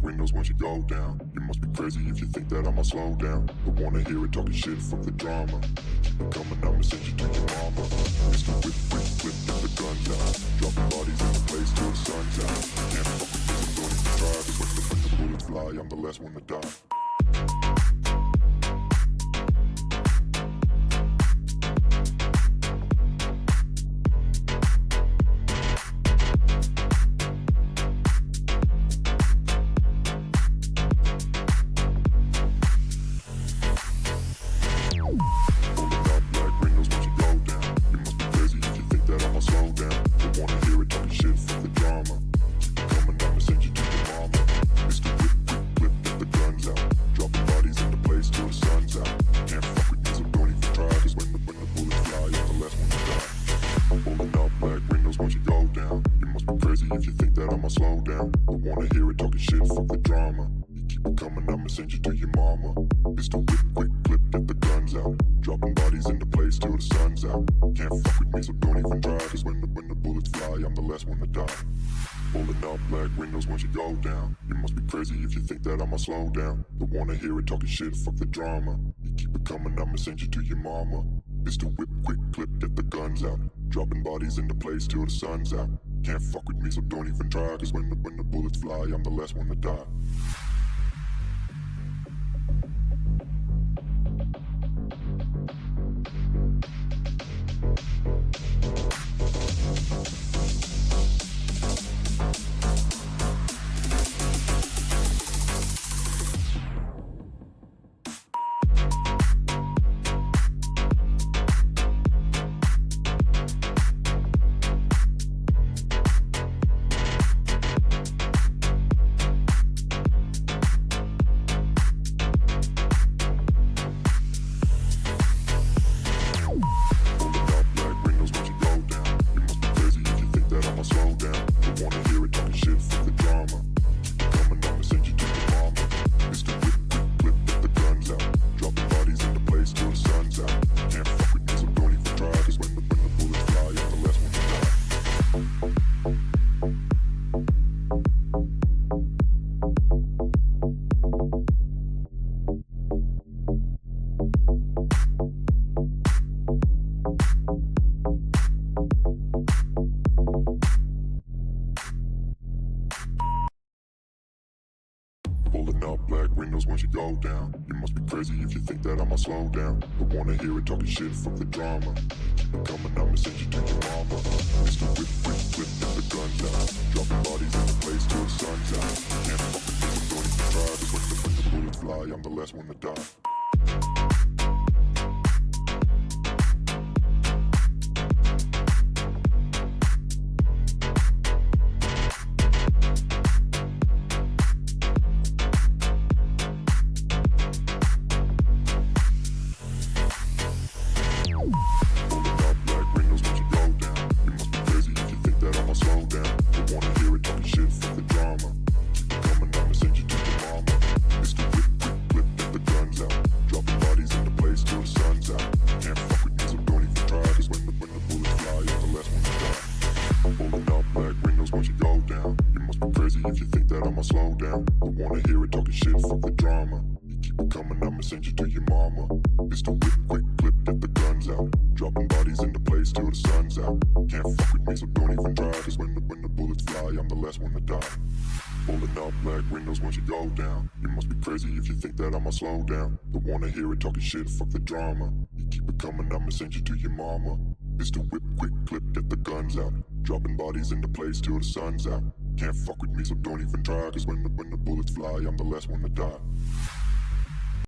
windows once you go down. You must be crazy if you think that I'ma slow down. Don't wanna hear it talking shit, fuck the drama. Keep it coming, I'ma send you to your mama. Mr. Whip, whip, whip, get the guns out. Dropping bodies in the place till the sun's out. Can't fuck with this, I'm don't even try. Cause when the bullets fly, I'm the last one to die. If you think that I'ma slow down, don't wanna hear it talking shit, fuck the drama. You keep it coming, I'ma send you to your mama. Pistol whip, quick clip, get the guns out. Dropping bodies into place till the sun's out. Can't fuck with me, so don't even try. Cause when the bullets fly, I'm the last one to die. Pulling up black windows once you go down. You must be crazy if you think that I'ma slow down. Don't wanna hear it talking shit, fuck the drama. You keep it coming, I'ma send you to your mama. Pistol whip, quick clip, get the guns out. Dropping bodies into place till the sun's out. Can't fuck with me, so don't even try. Cause when the bullets fly, I'm the last one to die. Pulling up black windows once you go down. You must be crazy if you think that I'ma slow down. Don't wanna hear it talking shit, fuck the drama. Keep it coming, I'ma send you to your mama. Mr. Whip, whip, whip, get the guns out. Dropping bodies in the place till the sun's out. Can't fuck with me, so don't even try. Cause when the bullets fly, I'm the last one to die. If you think that I'ma slow down, don't wanna hear it talking shit, fuck the drama. You keep it coming, I'ma send you to your mama. Pistol whip, quick clip, get the guns out. Dropping bodies into place till the sun's out. Can't fuck with me, so don't even try. Cause when the bullets fly, I'm the last one to die. Pulling up black windows once you go down. You must be crazy if you think that I'ma slow down. Don't wanna hear it talking shit, fuck the drama. You keep it coming, I'ma send you to your mama. Pistol whip, quick clip, get the guns out. Dropping bodies into place till the sun's out. Can't fuck with me, so don't even try. Cause when the bullets fly, I'm the last one to die.